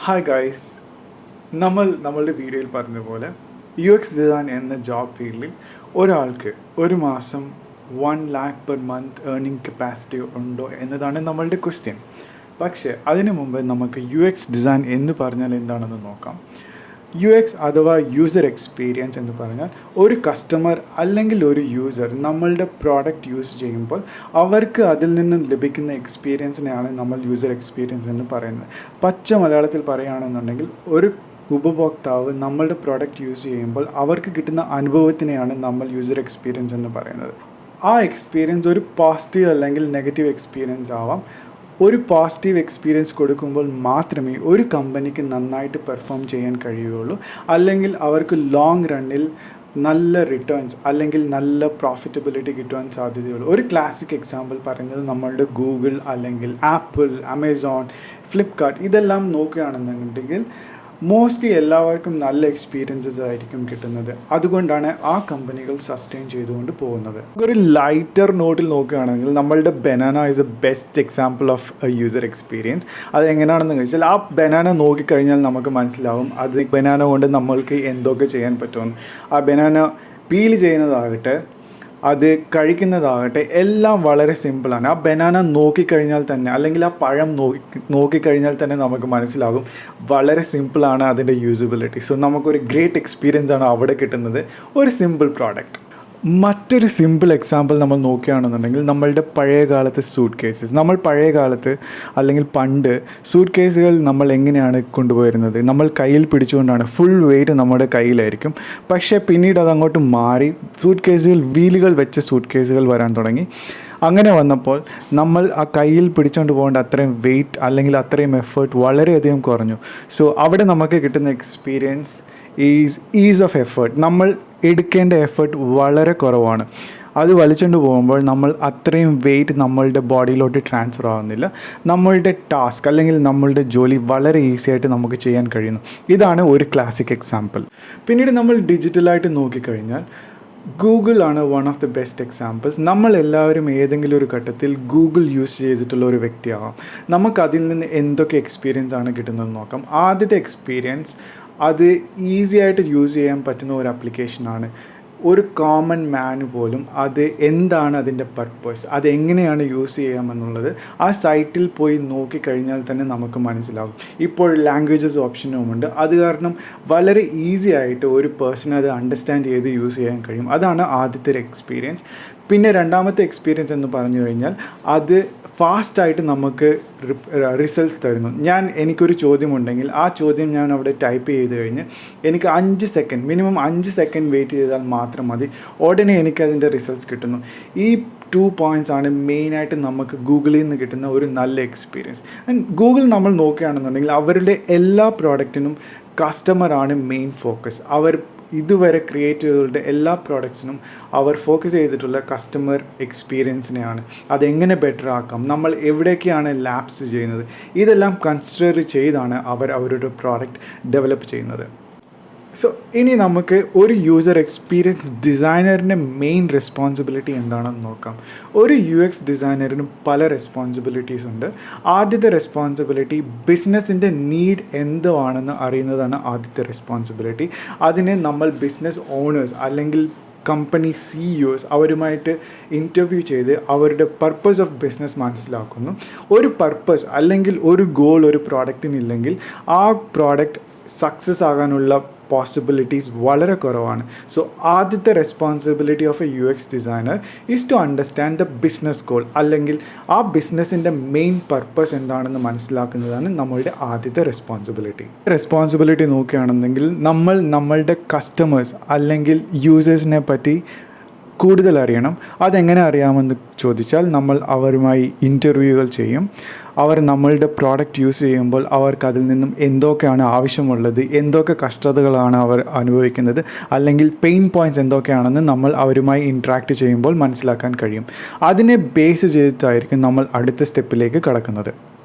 Hi guys, നമ്മളുടെ വീഡിയോയിൽ പറഞ്ഞ പോലെ യു എക്സ് ഡിസൈൻ എന്ന ജോബ് ഫീൽഡിൽ ഒരാൾക്ക് ഒരു മാസം 1 lakh per month earning capacity ഉണ്ടോ എന്നതാണ് നമ്മളുടെ ക്വസ്റ്റ്യൻ. പക്ഷേ അതിനു മുമ്പ് നമുക്ക് യു എക്സ് ഡിസൈൻ എന്ന് പറഞ്ഞാൽ എന്താണെന്ന് നോക്കാം. യു എക്സ് അഥവാ യൂസർ എക്സ്പീരിയൻസ് എന്ന് പറഞ്ഞാൽ ഒരു കസ്റ്റമർ അല്ലെങ്കിൽ ഒരു യൂസർ നമ്മളുടെ പ്രോഡക്റ്റ് യൂസ് ചെയ്യുമ്പോൾ അവർക്ക് അതിൽ നിന്നും ലഭിക്കുന്ന എക്സ്പീരിയൻസിനെയാണ് നമ്മൾ യൂസർ എക്സ്പീരിയൻസ് എന്ന് പറയുന്നത്. പച്ച മലയാളത്തിൽ പറയുകയാണെന്നുണ്ടെങ്കിൽ ഒരു ഉപഭോക്താവ് നമ്മളുടെ പ്രോഡക്റ്റ് യൂസ് ചെയ്യുമ്പോൾ അവർക്ക് കിട്ടുന്ന അനുഭവത്തിനെയാണ് നമ്മൾ യൂസർ എക്സ്പീരിയൻസ് എന്ന് പറയുന്നത്. ആ എക്സ്പീരിയൻസ് ഒരു പോസിറ്റീവ് അല്ലെങ്കിൽ നെഗറ്റീവ് എക്സ്പീരിയൻസ് ആവാം. ഒരു പോസിറ്റീവ് എക്സ്പീരിയൻസ് കൊടുക്കുമ്പോൾ മാത്രമേ ഒരു കമ്പനിക്ക് നന്നായിട്ട് പെർഫോം ചെയ്യാൻ കഴിയുകയുള്ളൂ, അല്ലെങ്കിൽ അവർക്ക് ലോങ് റണ്ണിൽ നല്ല റിട്ടേൺസ് അല്ലെങ്കിൽ നല്ല പ്രോഫിറ്റബിലിറ്റി കിട്ടുവാൻ സാധ്യതയുള്ളൂ. ഒരു ക്ലാസിക് എക്സാമ്പിൾ പറയുന്നത് നമ്മളുടെ ഗൂഗിൾ അല്ലെങ്കിൽ ആപ്പിൾ, ആമസോൺ, ഫ്ലിപ്കാർട്ട് ഇതെല്ലാം നോക്കുകയാണെന്നുണ്ടെങ്കിൽ മോസ്റ്റ്ലി എല്ലാവർക്കും നല്ല എക്സ്പീരിയൻസസ് ആയിരിക്കും കിട്ടുന്നത്. അതുകൊണ്ടാണ് ആ കമ്പനികൾ സസ്റ്റെയിൻ ചെയ്തുകൊണ്ട് പോകുന്നത്. ഒരു ലൈറ്റർ നോട്ടിൽ നോക്കുകയാണെങ്കിൽ നമ്മളുടെ banana is A best example of A user experience. അത് എങ്ങനെയാണെന്ന് ചോദിച്ചാൽ ആ ബനാന നോക്കിക്കഴിഞ്ഞാൽ നമുക്ക് മനസ്സിലാവും അത് ബനാന കൊണ്ട് നമ്മൾക്ക് എന്തൊക്കെ ചെയ്യാൻ പറ്റുമെന്ന്. ആ ബനാന പീൽ ചെയ്യുന്നതാകട്ടെ അത് കഴിക്കുന്നതാകട്ടെ എല്ലാം വളരെ സിമ്പിളാണ്. ആ ബനാന നോക്കിക്കഴിഞ്ഞാൽ തന്നെ അല്ലെങ്കിൽ ആ പഴം നോക്കിക്കഴിഞ്ഞാൽ തന്നെ നമുക്ക് മനസ്സിലാകും വളരെ സിമ്പിളാണ് അതിൻ്റെ യൂസബിലിറ്റി. സോ നമുക്കൊരു ഗ്രേറ്റ് എക്സ്പീരിയൻസ് ആണ് അവിടെ കിട്ടുന്നത്, ഒരു സിമ്പിൾ പ്രോഡക്റ്റ്. മറ്റൊരു സിമ്പിൾ എക്സാമ്പിൾ നമ്മൾ നോക്കുകയാണെന്നുണ്ടെങ്കിൽ നമ്മളുടെ പഴയ കാലത്തെ സൂട്ട് കേസസ്. നമ്മൾ പഴയ കാലത്ത് അല്ലെങ്കിൽ പണ്ട് സൂട്ട് കേസുകൾ നമ്മൾ എങ്ങനെയാണ് കൊണ്ടുപോയിരുന്നത്? നമ്മൾ കയ്യിൽ പിടിച്ചുകൊണ്ടാണ്, ഫുൾ വെയിറ്റ് നമ്മുടെ കയ്യിലായിരിക്കും. പക്ഷേ പിന്നീട് അതങ്ങോട്ട് മാറി സൂട്ട് കേസുകൾ വീലുകൾ വെച്ച സൂട്ട് കേസുകൾ വരാൻ തുടങ്ങി. അങ്ങനെ വന്നപ്പോൾ നമ്മൾ ആ കയ്യിൽ പിടിച്ചുകൊണ്ട് പോകേണ്ട അത്രയും വെയിറ്റ് അല്ലെങ്കിൽ അത്രയും എഫേർട്ട് വളരെയധികം കുറഞ്ഞു. സോ അവിടെ നമുക്ക് കിട്ടുന്ന എക്സ്പീരിയൻസ് ഈസ് ഓഫ് എഫേർട്ട്. നമ്മൾ എടുക്കേണ്ട എഫേർട്ട് വളരെ കുറവാണ്. അത് വലിച്ചുകൊണ്ട് പോകുമ്പോൾ നമ്മൾ അത്രയും വെയിറ്റ് നമ്മളുടെ ബോഡിയിലോട്ട് ട്രാൻസ്ഫർ ആവുന്നില്ല. നമ്മളുടെ ടാസ്ക് അല്ലെങ്കിൽ നമ്മളുടെ ജോലി വളരെ ഈസി ആയിട്ട് നമുക്ക് ചെയ്യാൻ കഴിയുന്നു. ഇതാണ് ഒരു ക്ലാസിക് എക്സാമ്പിൾ. പിന്നീട് നമ്മൾ ഡിജിറ്റലായിട്ട് നോക്കിക്കഴിഞ്ഞാൽ ഗൂഗിൾ ആണ് one of the best examples. നമ്മളെല്ലാവരും ഏതെങ്കിലും ഒരു ഘട്ടത്തിൽ ഗൂഗിൾ യൂസ് ചെയ്തിട്ടുള്ള ഒരു വ്യക്തിയാവാം. നമുക്കതിൽ നിന്ന് എന്തൊക്കെ എക്സ്പീരിയൻസ് ആണ് കിട്ടുന്നതെന്ന് നോക്കാം. ആദ്യത്തെ എക്സ്പീരിയൻസ് അത് ഈസി ആയിട്ട് യൂസ് ചെയ്യാൻ പറ്റുന്ന ഒരു ആപ്ലിക്കേഷനാണ്. ഒരു കോമൺ മാന് പോലും അത് എന്താണ് അതിൻ്റെ പർപ്പസ്, അതെങ്ങനെയാണ് യൂസ് ചെയ്യാമെന്നുള്ളത് ആ സൈറ്റിൽ പോയി നോക്കിക്കഴിഞ്ഞാൽ തന്നെ നമുക്ക് മനസ്സിലാകും. ഇപ്പോൾ ലാംഗ്വേജസ് ഓപ്ഷനുമുണ്ട്. അത് കാരണം വളരെ ഈസി ആയിട്ട് ഒരു പേഴ്സൺ അത് അണ്ടർസ്റ്റാൻഡ് ചെയ്ത് യൂസ് ചെയ്യാൻ കഴിയും. അതാണ് ആദ്യത്തെ എക്സ്പീരിയൻസ്. പിന്നെ രണ്ടാമത്തെ എക്സ്പീരിയൻസ് എന്ന് പറഞ്ഞു കഴിഞ്ഞാൽ അത് ഫാസ്റ്റായിട്ട് നമുക്ക് റിസൾട്ട്സ് തരുന്നു. എനിക്കൊരു ചോദ്യമുണ്ടെങ്കിൽ ആ ചോദ്യം ഞാൻ അവിടെ ടൈപ്പ് ചെയ്ത് കഴിഞ്ഞ് എനിക്ക് 5 സെക്കൻഡ്, മിനിമം 5 സെക്കൻഡ് വെയിറ്റ് ചെയ്താൽ മാത്രം മതി, ഉടനെ എനിക്കതിൻ്റെ റിസൾട്ട്സ് കിട്ടുന്നു. ഈ 2 പോയിൻറ്റ്സ് ആണ് മെയിനായിട്ട് നമുക്ക് ഗൂഗിളിൽ നിന്ന് കിട്ടുന്ന ഒരു നല്ല എക്സ്പീരിയൻസ്. ഗൂഗിൾ നമ്മൾ നോക്കുകയാണെന്നുണ്ടെങ്കിൽ അവരുടെ എല്ലാ പ്രോഡക്റ്റിനും കസ്റ്റമറാണ് മെയിൻ ഫോക്കസ്. അവർ ഇതുവരെ ക്രിയേറ്റ് ചെയ്തവരുടെ എല്ലാ പ്രോഡക്ട്സിനും അവർ ഫോക്കസ് ചെയ്തിട്ടുള്ള കസ്റ്റമർ എക്സ്പീരിയൻസിനെയാണ്. അതെങ്ങനെ ബെറ്റർ ആക്കാം, നമ്മൾ എവിടേക്കാണ് ലാപ്സ് ചെയ്യുന്നത്, ഇതെല്ലാം കൺസിഡർ ചെയ്താണ് അവരുടെ പ്രോഡക്റ്റ് ഡെവലപ്പ് ചെയ്യുന്നത്. സോ ഇനി നമുക്ക് ഒരു യൂസർ എക്സ്പീരിയൻസ് ഡിസൈനറിൻ്റെ മെയിൻ റെസ്പോൺസിബിലിറ്റി എന്താണെന്ന് നോക്കാം. ഒരു യു എക്സ് ഡിസൈനറിനും പല റെസ്പോൺസിബിലിറ്റീസ് ഉണ്ട്. ആദ്യത്തെ റെസ്പോൺസിബിലിറ്റി ബിസിനസ്സിൻ്റെ നീഡ് എന്താണെന്ന് അറിയുന്നതാണ് ആദ്യത്തെ റെസ്പോൺസിബിലിറ്റി. അതിനെ നമ്മൾ ബിസിനസ് ഓണേഴ്സ് അല്ലെങ്കിൽ കമ്പനി CEO അവരുമായിട്ട് ഇൻ്റർവ്യൂ ചെയ്ത് അവരുടെ പർപ്പസ് ഓഫ് ബിസിനസ് മനസ്സിലാക്കുന്നു. ഒരു പർപ്പസ് അല്ലെങ്കിൽ ഒരു ഗോൾ ഒരു പ്രോഡക്റ്റിനില്ലെങ്കിൽ ആ പ്രോഡക്റ്റ് സക്സസ് ആകാനുള്ള പോസിബിലിറ്റീസ് വളരെ കുറവാണ്. സോ ആദ്യത്തെ responsibility of a U X designer is to understand the business goal, അല്ലെങ്കിൽ ആ ബിസിനസ്സിൻ്റെ മെയിൻ പർപ്പസ് എന്താണെന്ന് മനസ്സിലാക്കുന്നതാണ് നമ്മളുടെ ആദ്യത്തെ റെസ്പോൺസിബിലിറ്റി നോക്കുകയാണെന്നെങ്കിൽ നമ്മളുടെ കസ്റ്റമേഴ്സ് അല്ലെങ്കിൽ യൂസേഴ്സിനെ പറ്റി കൂടുതൽ അറിയണം. അതെങ്ങനെ അറിയാമെന്ന് ചോദിച്ചാൽ നമ്മൾ അവരുമായി ഇൻ്റർവ്യൂകൾ ചെയ്യും. അവർ നമ്മളുടെ പ്രോഡക്റ്റ് യൂസ് ചെയ്യുമ്പോൾ അവർക്ക് അതിൽ നിന്നും എന്തൊക്കെയാണ് ആവശ്യമുള്ളത്, എന്തൊക്കെ കഷ്ടതകളാണ് അവർ അനുഭവിക്കുന്നത്, അല്ലെങ്കിൽ പെയിൻ പോയിൻറ്റ്സ് എന്തൊക്കെയാണെന്ന് നമ്മൾ അവരുമായി ഇൻട്രാക്ട് ചെയ്യുമ്പോൾ മനസ്സിലാക്കാൻ കഴിയും. അതിനെ ബേസ് ചെയ്തിട്ടായിരിക്കും നമ്മൾ അടുത്ത സ്റ്റെപ്പിലേക്ക് കടക്കുന്നത്.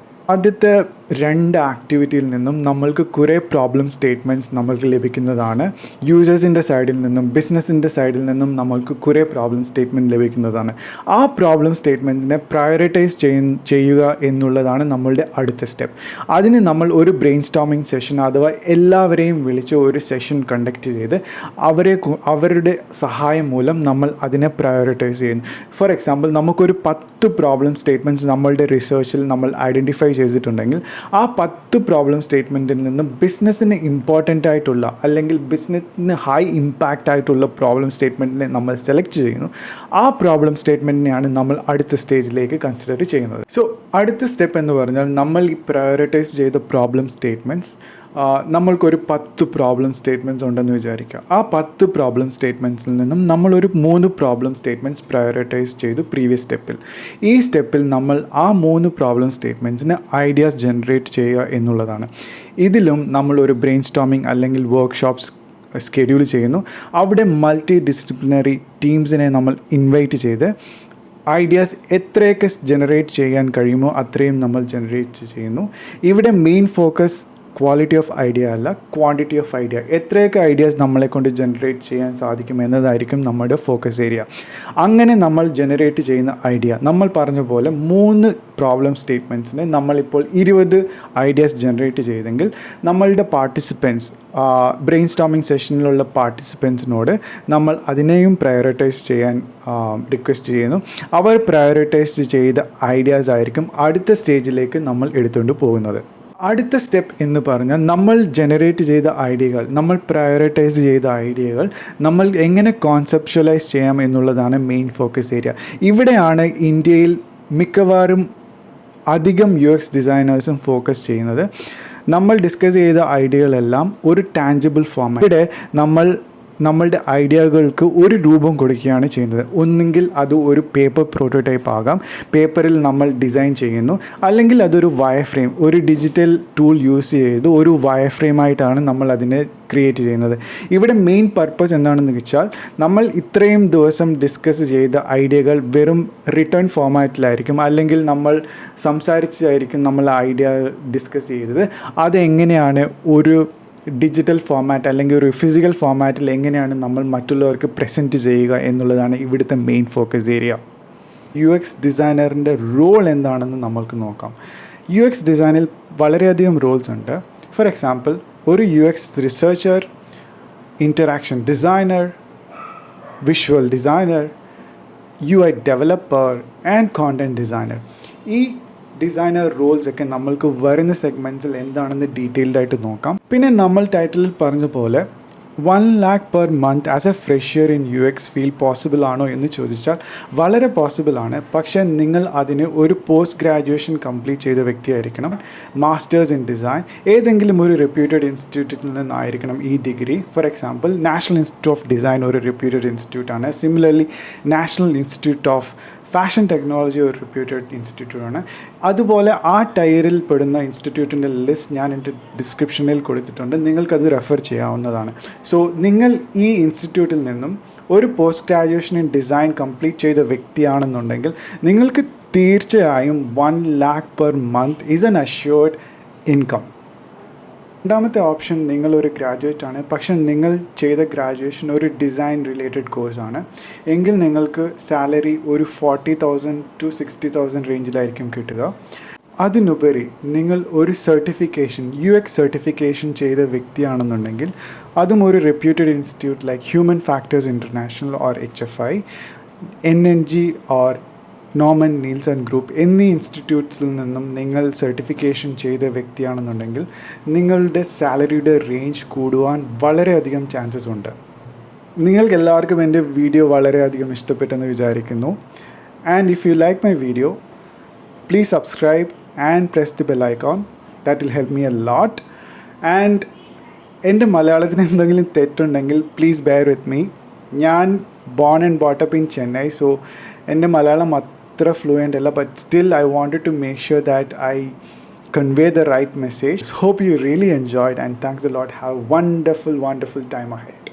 ആദ്യത്തെ രണ്ട് ആക്ടിവിറ്റിയിൽ നിന്നും നമ്മൾക്ക് കുറേ പ്രോബ്ലം സ്റ്റേറ്റ്മെൻറ്റ്സ് നമ്മൾക്ക് ലഭിക്കുന്നതാണ്. യൂസേഴ്സിൻ്റെ സൈഡിൽ നിന്നും ബിസിനസ്സിൻ്റെ സൈഡിൽ നിന്നും നമ്മൾക്ക് കുറേ പ്രോബ്ലം സ്റ്റേറ്റ്മെൻറ്റ് ലഭിക്കുന്നതാണ്. ആ പ്രോബ്ലം സ്റ്റേറ്റ്മെൻറ്റ്സിനെ പ്രയോറിറ്റൈസ് ചെയ്യുക എന്നുള്ളതാണ് നമ്മളുടെ അടുത്ത സ്റ്റെപ്പ്. അതിന് നമ്മൾ ഒരു ബ്രെയിൻ സ്റ്റോമിങ് സെഷൻ അഥവാ എല്ലാവരെയും വിളിച്ച് ഒരു സെഷൻ കണ്ടക്ട് ചെയ്ത് അവരുടെ സഹായം മൂലം നമ്മൾ അതിനെ പ്രയോറിറ്റൈസ് ചെയ്യുന്നു. ഫോർ എക്സാമ്പിൾ, നമുക്കൊരു 10 പ്രോബ്ലം സ്റ്റേറ്റ്മെൻറ്റ്സ് നമ്മളുടെ റിസർച്ചിൽ നമ്മൾ ഐഡൻറ്റിഫൈ ചെയ്തിട്ടുണ്ടെങ്കിൽ ആ 10 പ്രോബ്ലം സ്റ്റേറ്റ്മെൻറ്റിൽ നിന്നും ബിസിനസ്സിന് ഇമ്പോർട്ടൻ്റ് ആയിട്ടുള്ള അല്ലെങ്കിൽ ബിസിനസ്സിന് ഹൈ ഇമ്പാക്റ്റ് ആയിട്ടുള്ള പ്രോബ്ലം സ്റ്റേറ്റ്മെൻറ്റിനെ നമ്മൾ സെലക്ട് ചെയ്യുന്നു. ആ പ്രോബ്ലം സ്റ്റേറ്റ്മെൻറ്റിനെയാണ് നമ്മൾ അടുത്ത സ്റ്റേജിലേക്ക് കൺസിഡർ ചെയ്യുന്നത്. സോ അടുത്ത സ്റ്റെപ്പ് എന്ന് പറഞ്ഞാൽ നമ്മൾ ഈ പ്രയോറിറ്റൈസ് ചെയ്ത പ്രോബ്ലം സ്റ്റേറ്റ്മെൻറ്റ്സ്, നമ്മൾക്കൊരു 10 പ്രോബ്ലം സ്റ്റേറ്റ്മെൻറ്റ്സ് ഉണ്ടെന്ന് വിചാരിക്കുക. ആ 10 പ്രോബ്ലം സ്റ്റേറ്റ്മെൻറ്റ്സിൽ നിന്നും നമ്മളൊരു 3 പ്രോബ്ലം സ്റ്റേറ്റ്മെൻറ്റ്സ് പ്രയോറിറ്റൈസ് ചെയ്തു പ്രീവിയസ് സ്റ്റെപ്പിൽ. ഈ സ്റ്റെപ്പിൽ നമ്മൾ ആ 3 പ്രോബ്ലം സ്റ്റേറ്റ്മെൻറ്റ്സിന് ഐഡിയാസ് ജനറേറ്റ് ചെയ്യുക എന്നുള്ളതാണ്. ഇതിലും നമ്മളൊരു ബ്രെയിൻ സ്റ്റോമിങ് അല്ലെങ്കിൽ വർക്ക്ഷോപ്സ് സ്കെഡ്യൂൾ ചെയ്യുന്നു. അവിടെ മൾട്ടി ഡിസിപ്ലിനറി ടീംസിനെ നമ്മൾ ഇൻവൈറ്റ് ചെയ്ത് ഐഡിയാസ് എത്രയൊക്കെ ജനറേറ്റ് ചെയ്യാൻ കഴിയുമോ അത്രയും നമ്മൾ ജനറേറ്റ് ചെയ്യുന്നു. ഇവിടെ main focus quality of idea അല്ല, ക്വാണ്ടിറ്റി ഓഫ് ഐഡിയ. എത്രയൊക്കെ ഐഡിയാസ് നമ്മളെ കൊണ്ട് ജനറേറ്റ് ചെയ്യാൻ സാധിക്കും എന്നതായിരിക്കും നമ്മുടെ ഫോക്കസ് ഏരിയ. അങ്ങനെ നമ്മൾ ജനറേറ്റ് ചെയ്യുന്ന ഐഡിയ, നമ്മൾ പറഞ്ഞ പോലെ 3 പ്രോബ്ലം സ്റ്റേറ്റ്മെൻറ്റ്സിന് നമ്മളിപ്പോൾ 20 ഐഡിയാസ് ജനറേറ്റ് ചെയ്തെങ്കിൽ നമ്മളുടെ പാർട്ടിസിപ്പൻസ്, ബ്രെയിൻ സ്റ്റോമിങ് സെഷനിലുള്ള പാർട്ടിസിപ്പൻസിനോട് നമ്മൾ അതിനെയും പ്രയോറിറ്റൈസ് ചെയ്യാൻ റിക്വസ്റ്റ് ചെയ്യുന്നു. അവർ പ്രയോറിറ്റൈസ് ചെയ്ത ഐഡിയാസ് ആയിരിക്കും അടുത്ത സ്റ്റേജിലേക്ക് നമ്മൾ എടുത്തുകൊണ്ട് പോകുന്നത്. അടുത്ത സ്റ്റെപ്പ് എന്ന് പറഞ്ഞാൽ നമ്മൾ ജനറേറ്റ് ചെയ്ത ഐഡിയകൾ, നമ്മൾ പ്രയോറിറ്റൈസ് ചെയ്ത ഐഡിയകൾ നമ്മൾ എങ്ങനെ കോൺസെപ്ച്വലൈസ് ചെയ്യാം എന്നുള്ളതാണ് മെയിൻ ഫോക്കസ് ഏരിയ. ഇവിടെയാണ് ഇന്ത്യയിൽ മിക്കവാറും അധികം UX ഡിസൈനേഴ്സും ഫോക്കസ് ചെയ്യുന്നത്. നമ്മൾ ഡിസ്കസ് ചെയ്ത ഐഡിയകളെല്ലാം ഒരു ടാഞ്ചിബിൾ ഫോം. ഇവിടെ നമ്മളുടെ ഐഡിയകൾക്ക് ഒരു രൂപം കൊടുക്കുകയാണ് ചെയ്യുന്നത്. ഒന്നുകിൽ അത് ഒരു പേപ്പർ പ്രോട്ടോടൈപ്പ് ആകാം, പേപ്പറിൽ നമ്മൾ ഡിസൈൻ ചെയ്യുന്നു, അല്ലെങ്കിൽ അതൊരു വയർ ഫ്രെയിം, ഒരു ഡിജിറ്റൽ ടൂൾ യൂസ് ചെയ്ത് ഒരു വയർ ഫ്രെയിമായിട്ടാണ് നമ്മൾ അതിനെ ക്രിയേറ്റ് ചെയ്യുന്നത്. ഇവിടെ മെയിൻ പർപ്പസ് എന്താണെന്ന് വെച്ചാൽ, നമ്മൾ ഇത്രയും ദിവസം ഡിസ്കസ് ചെയ്ത ഐഡിയകൾ വെറും റിട്ടേൺ ഫോമാറ്റിലായിരിക്കും, അല്ലെങ്കിൽ നമ്മൾ സംസാരിച്ചായിരിക്കും നമ്മൾ ഐഡിയ ഡിസ്കസ് ചെയ്തത്. അതെങ്ങനെയാണ് ഒരു ഡിജിറ്റൽ ഫോമാറ്റ് അല്ലെങ്കിൽ ഒരു ഫിസിക്കൽ ഫോമാറ്റിൽ എങ്ങനെയാണ് നമ്മൾ മറ്റുള്ളവർക്ക് പ്രസൻറ്റ് ചെയ്യുക എന്നുള്ളതാണ് ഇവിടുത്തെ മെയിൻ ഫോക്കസ് ഏരിയ. UX ഡിസൈനറിൻ്റെ റോൾ എന്താണെന്ന് നമ്മൾക്ക് നോക്കാം. UX ഡിസൈനിൽ വളരെയധികം റോൾസ് ഉണ്ട്. ഫോർ എക്സാമ്പിൾ, ഒരു UX researcher, interaction designer, visual designer, UI developer and content designer. ഈ ഡിസൈനർ റോൾസ് ഒക്കെ നമ്മൾക്ക് വരുന്ന സെഗ്മെൻറ്റ്സിൽ എന്താണെന്ന് ഡീറ്റെയിൽഡ് ആയിട്ട് നോക്കാം. പിന്നെ നമ്മൾ ടൈറ്റിലിൽ പറഞ്ഞ പോലെ 1 lakh per month as a fresher in UX field possible ആണോ എന്ന് ചോദിച്ചാൽ വളരെ പോസിബിൾ ആണ്. പക്ഷേ നിങ്ങൾ അതിന് ഒരു പോസ്റ്റ് ഗ്രാജുവേഷൻ കംപ്ലീറ്റ് ചെയ്ത വ്യക്തിയായിരിക്കണം. മാസ്റ്റേഴ്സ് ഇൻ ഡിസൈൻ ഏതെങ്കിലും ഒരു റെപ്യൂട്ടഡ് ഇൻസ്റ്റിറ്റ്യൂട്ടിൽ നിന്നായിരിക്കണം ഈ degree. For example, national institute of design ഒരു റെപ്യൂട്ടഡ് ഇൻസ്റ്റിറ്റ്യൂട്ടാണ്. Similarly national institute of fashion technology ഒരു റെപ്യൂട്ടഡ് ഇൻസ്റ്റിറ്റ്യൂട്ടാണ്. അതുപോലെ ആ ടയറിൽ പെടുന്ന ഇൻസ്റ്റിറ്റ്യൂട്ടിൻ്റെ ലിസ്റ്റ് ഞാൻ എൻ്റെ ഡിസ്ക്രിപ്ഷനിൽ കൊടുത്തിട്ടുണ്ട്, നിങ്ങൾക്കത് റെഫർ ചെയ്യാവുന്നതാണ്. സോ നിങ്ങൾ ഈ ഇൻസ്റ്റിറ്റ്യൂട്ടിൽ നിന്നും ഒരു post graduation in design complete ചെയ്ത വ്യക്തിയാണെന്നുണ്ടെങ്കിൽ നിങ്ങൾക്ക് തീർച്ചയായും 1 lakh per month is an assured income. രണ്ടാമത്തെ ഓപ്ഷൻ, നിങ്ങളൊരു ഗ്രാജുവേറ്റ് ആണ്, പക്ഷേ നിങ്ങൾ ചെയ്ത ഗ്രാജുവേഷൻ ഒരു ഡിസൈൻ റിലേറ്റഡ് കോഴ്സാണ് എങ്കിൽ നിങ്ങൾക്ക് സാലറി ഒരു 40,000 to 60,000 റേഞ്ചിലായിരിക്കും കിട്ടുക. അതിനുപരി നിങ്ങൾ ഒരു സർട്ടിഫിക്കേഷൻ, UX സർട്ടിഫിക്കേഷൻ ചെയ്ത വ്യക്തിയാണെന്നുണ്ടെങ്കിൽ അതും ഒരു reputed institute like human factors international or HFI, NNG or നോമൻ നീൽസൺ ഗ്രൂപ്പ് എന്നീ ഇൻസ്റ്റിറ്റ്യൂട്ട്സിൽ നിന്നും നിങ്ങൾ സർട്ടിഫിക്കേഷൻ ചെയ്ത വ്യക്തിയാണെന്നുണ്ടെങ്കിൽ നിങ്ങളുടെ സാലറിയുടെ റേഞ്ച് കൂടുവാൻ വളരെയധികം ചാൻസസ് ഉണ്ട്. നിങ്ങൾക്ക് എല്ലാവർക്കും എൻ്റെ വീഡിയോ വളരെയധികം ഇഷ്ടപ്പെട്ടെന്ന് വിചാരിക്കുന്നു. And if you like my video, please subscribe and press the bell icon. That will help me a lot. And എൻ്റെ മലയാളത്തിന് എന്തെങ്കിലും തെറ്റുണ്ടെങ്കിൽ പ്ലീസ് ബെയർ വിത്ത് മീ. ഞാൻ born and brought up in Chennai, so എൻ്റെ മലയാളം അത്ര ഫ്ലുവൻ്റ് അല്ല, but still I wanted to make sure that I convey the right message. Hope you really enjoyed, and thanks a lot. Have a wonderful time ahead.